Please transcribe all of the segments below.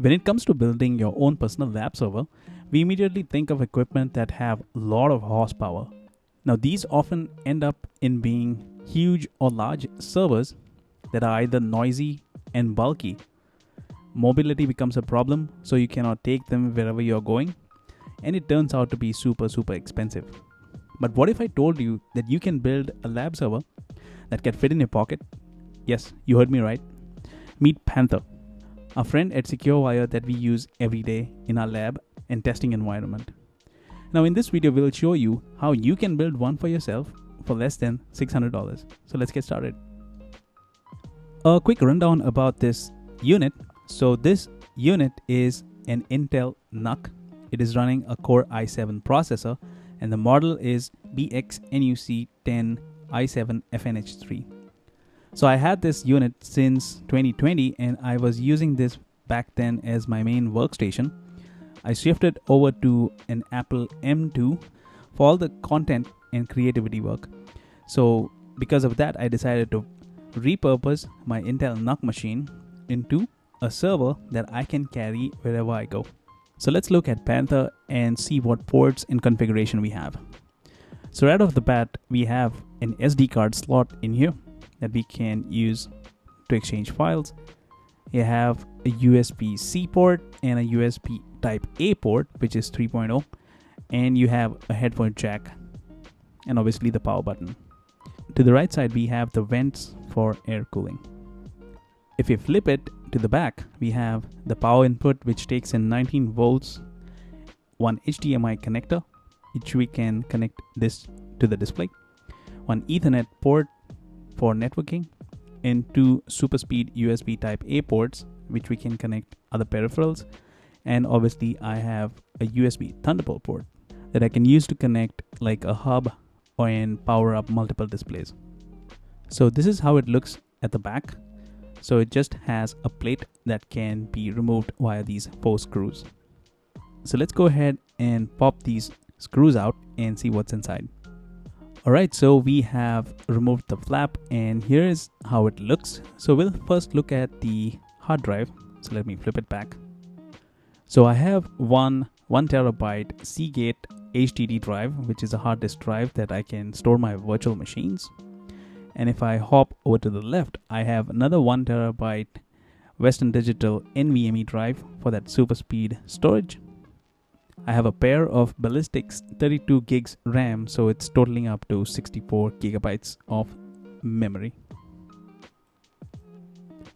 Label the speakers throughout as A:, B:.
A: When it comes to building your own personal lab server, we immediately think of equipment that have a lot of horsepower. Now, these often end up in being huge or large servers that are either noisy and bulky. Mobility becomes a problem, so you cannot take them wherever you're going, and it turns out to be super expensive. But what if I told you that you can build a lab server that can fit in your pocket? Yes, you heard me right. Meet Panther, a friend at Securewire that we use every day in our lab and testing environment. Now in this video, we'll show you how you can build one for yourself for less than $600. So let's get started. A quick rundown about this unit. So this unit is an Intel NUC. It is running a Core i7 processor and the model is NUC 10 i7 FNH3. So I had this unit since 2020 and I was using this back then as my main workstation. I shifted over to an Apple M2 for all the content and creativity work. So because of that, I decided to repurpose my Intel NUC machine into a server that I can carry wherever I go. So let's look at Panther and see what ports and configuration we have. So right off the bat, we have an SD card slot in here that we can use to exchange files. You have a USB-C port and a USB type A port, which is 3.0, and you have a headphone jack and obviously the power button. To the right side, we have the vents for air cooling. If you flip it to the back, we have the power input, which takes in 19 volts, one HDMI connector, which we can connect this to the display, one Ethernet port for networking, and two super speed USB type A ports, which we can connect other peripherals. And obviously I have a USB Thunderbolt port that I can use to connect like a hub or and power up multiple displays. So this is how it looks at the back. So it just has a plate that can be removed via these 4 screws. So let's go ahead and pop these screws out and see what's inside. Alright, so we have removed the flap and here is how it looks. So we'll first look at the hard drive. So let me flip it back. So I have one terabyte Seagate HDD drive, which is a hard disk drive that I can store my virtual machines. And if I hop over to the left, I have another 1 terabyte Western Digital NVMe drive for that super speed storage. I have a pair of Ballistics 32 gigs RAM, so it's totaling up to 64 gigabytes of memory.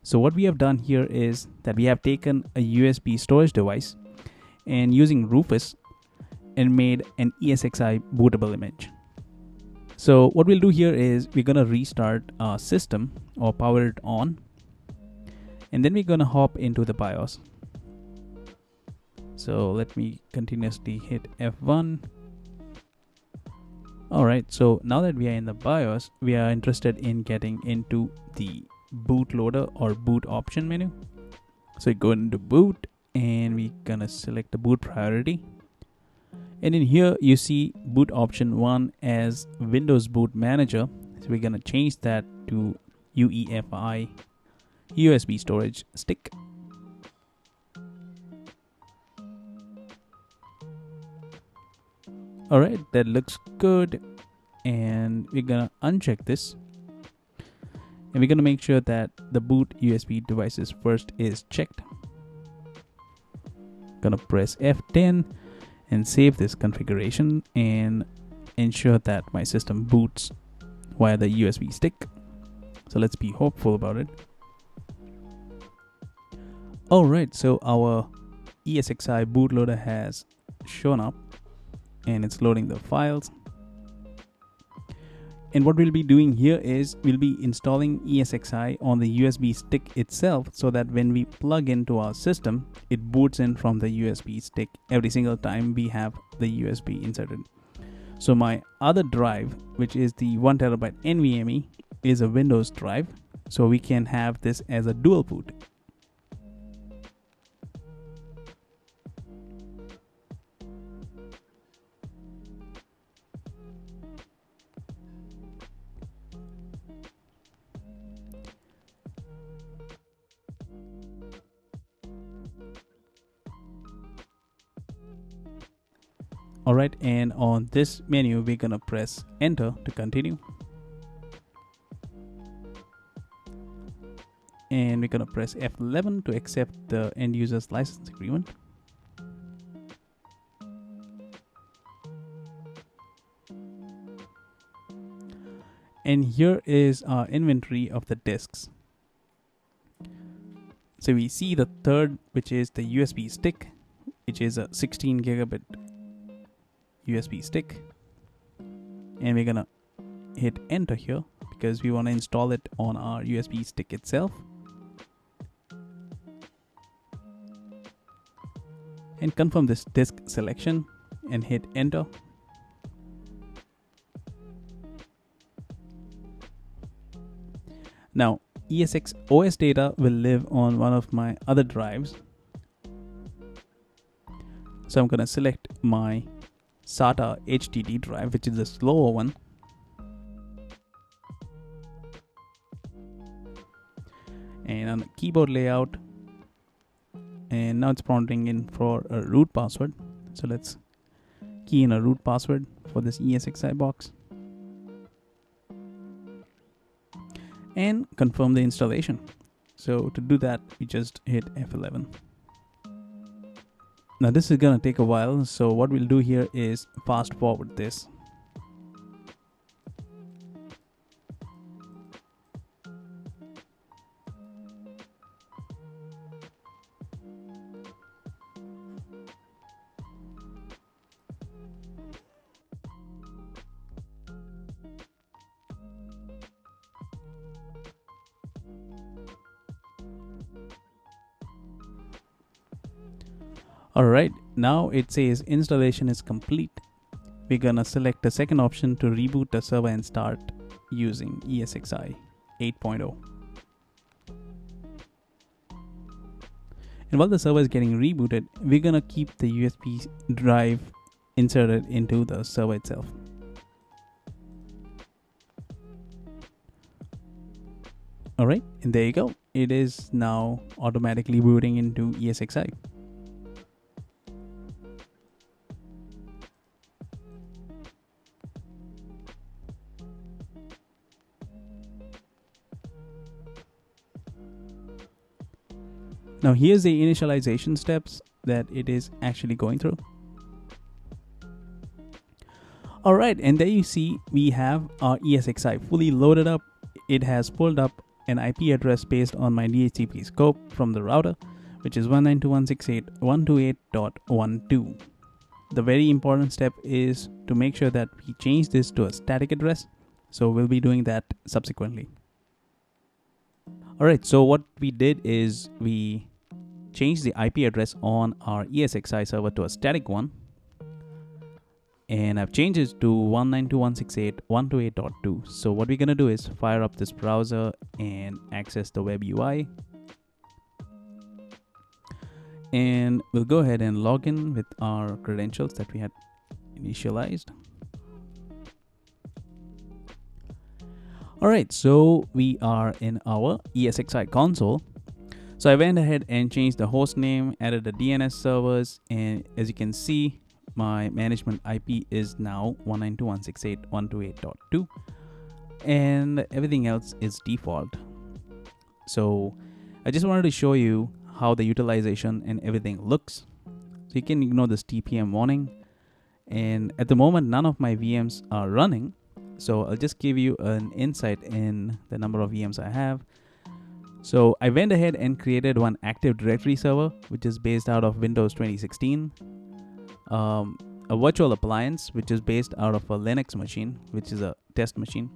A: So what we have done here is that we have taken a USB storage device and using Rufus and made an ESXi bootable image. So what we'll do here is we're gonna restart our system or power it on, and then we're gonna hop into the BIOS. So let me continuously hit F1. Alright, so now that we are in the BIOS, we are interested in getting into the bootloader or boot option menu. So you go into boot and we're gonna select the boot priority. And in here you see boot option 1 as Windows Boot Manager. So we're gonna change that to UEFI USB storage stick. Alright, that looks good. And we're gonna uncheck this. And we're gonna make sure that the boot USB devices first is checked. Gonna press F10 and save this configuration and ensure that my system boots via the USB stick. So let's be hopeful about it. Alright, so our ESXi bootloader has shown up and it's loading the files. And what we'll be doing here is we'll be installing ESXi on the USB stick itself so that when we plug into our system, it boots in from the USB stick every single time we have the USB inserted. So my other drive, which is the 1 terabyte NVMe, is a Windows drive. So we can have this as a dual boot. Alright, and on this menu, we're gonna press enter to continue. And we're gonna press F11 to accept the end user's license agreement. And here is our inventory of the disks. So we see the third, which is the USB stick, which is a 16 gigabit USB stick. And we're gonna hit enter here because we want to install it on our USB stick itself. And confirm this disk selection and hit enter. Now, ESX OS data will live on one of my other drives. So I'm going to select my SATA HDD drive, which is the slower one. And on the keyboard layout, and now it's prompting in for a root password. So let's key in a root password for this ESXi box. And confirm the installation. So to do that, we just hit F11. Now this is gonna take a while, so what we'll do here is fast forward this. Alright, now it says installation is complete. We're gonna select the second option to reboot the server and start using ESXi 8.0. And while the server is getting rebooted, we're gonna keep the USB drive inserted into the server itself. Alright, and there you go. It is now automatically booting into ESXi. Now here's the initialization steps that it is actually going through. Alright, and there you see we have our ESXi fully loaded up. It has pulled up an IP address based on my DHCP scope from the router, which is 192.168.128.12. The very important step is to make sure that we change this to a static address. So we'll be doing that subsequently. Alright, so what we did is we changed the IP address on our ESXi server to a static one. And I've changed it to 192.168.128.2. So what we're going to do is fire up this browser and access the web UI. And we'll go ahead and log in with our credentials that we had initialized. Alright, so we are in our ESXi console. So I went ahead and changed the host name, added the DNS servers, and as you can see, my management IP is now 192.168.128.2, and everything else is default. So I just wanted to show you how the utilization and everything looks. So you can ignore this TPM warning. And at the moment, none of my VMs are running. So I'll just give you an insight in the number of VMs I have. So I went ahead and created one Active Directory server, which is based out of Windows 2016. A virtual appliance, which is based out of a Linux machine, which is a test machine.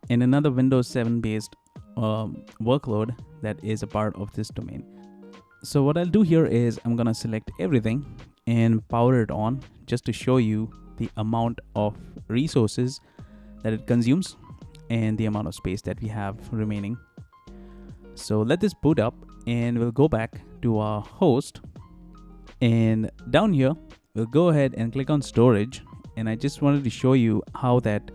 A: And another Windows 7 based workload that is a part of this domain. So what I'll do here is I'm gonna select everything and power it on just to show you the amount of resources that it consumes and the amount of space that we have remaining. So let this boot up and we'll go back to our host, and down here we'll go ahead and click on storage. And I just wanted to show you how that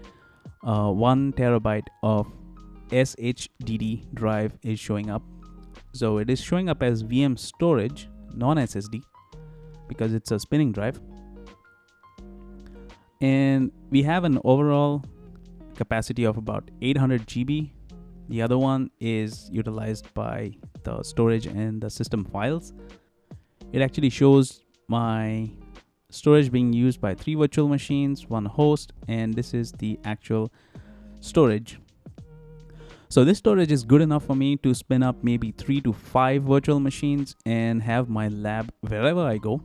A: 1 terabyte of SHDD drive is showing up. So it is showing up as VM storage, non SSD, because it's a spinning drive. And we have an overall capacity of about 800 GB. The other one is utilized by the storage and the system files. It actually shows my storage being used by 3 virtual machines, 1 host, and this is the actual storage. So this storage is good enough for me to spin up maybe 3 to 5 virtual machines and have my lab wherever I go.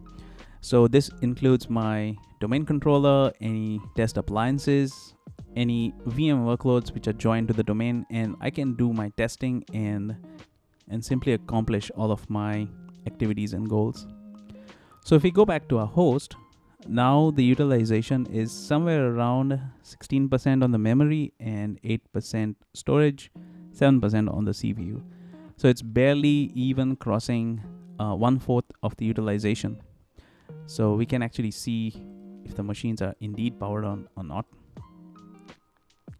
A: So this includes my domain controller, any test appliances, any VM workloads which are joined to the domain, and I can do my testing and simply accomplish all of my activities and goals. So if we go back to our host, now the utilization is somewhere around 16% on the memory and 8% storage, 7% on the CPU. So it's barely even crossing 1/4 of the utilization. So we can actually see if the machines are indeed powered on or not.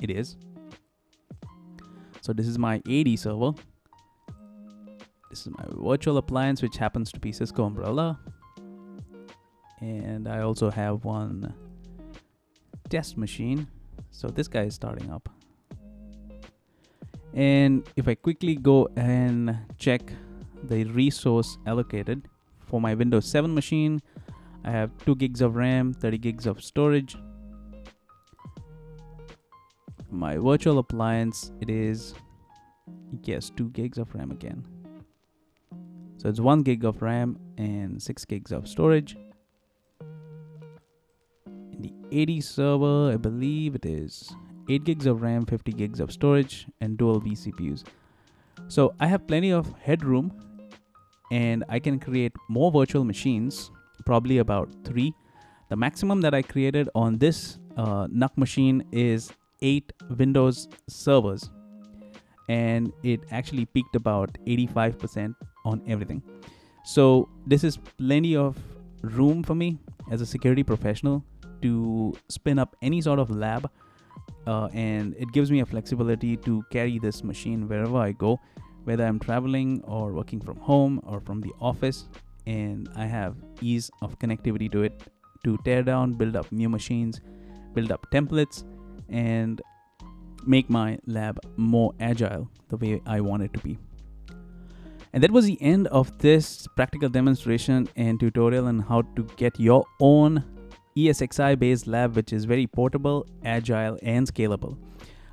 A: It is. So this is my AD server. This is my virtual appliance, which happens to be Cisco Umbrella. And I also have one test machine. So this guy is starting up. And if I quickly go and check the resource allocated for my Windows 7 machine, I have 2 gigs of RAM, 30 gigs of storage. My virtual appliance, it is, yes, 2 gigs of RAM again. So it's 1 gig of RAM and 6 gigs of storage. In the AD server, I believe it is 8 gigs of RAM, 50 gigs of storage, and dual vCPUs. So I have plenty of headroom, and I can create more virtual machines, probably about 3. The maximum that I created on this NUC machine is 8 Windows servers, and it actually peaked about 85% on everything. So this is plenty of room for me as a security professional to spin up any sort of lab, and it gives me a flexibility to carry this machine wherever I go, whether I'm traveling or working from home or from the office, and I have ease of connectivity to it to tear down, build up new machines, build up templates, and make my lab more agile the way I want it to be. And that was the end of this practical demonstration and tutorial on how to get your own ESXi based lab, which is very portable, agile, and scalable.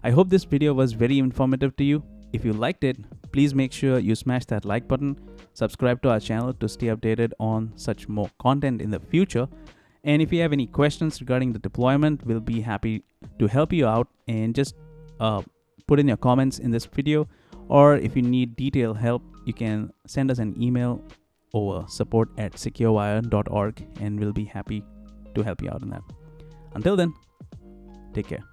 A: I hope this video was very informative to you. If you liked it, please make sure you smash that like button, subscribe to our channel to stay updated on such more content in the future. And if you have any questions regarding the deployment, we'll be happy to help you out, and just put in your comments in this video. Or if you need detailed help, you can send us an email over support@securewire.org, and we'll be happy to help you out in that. Until then, take care.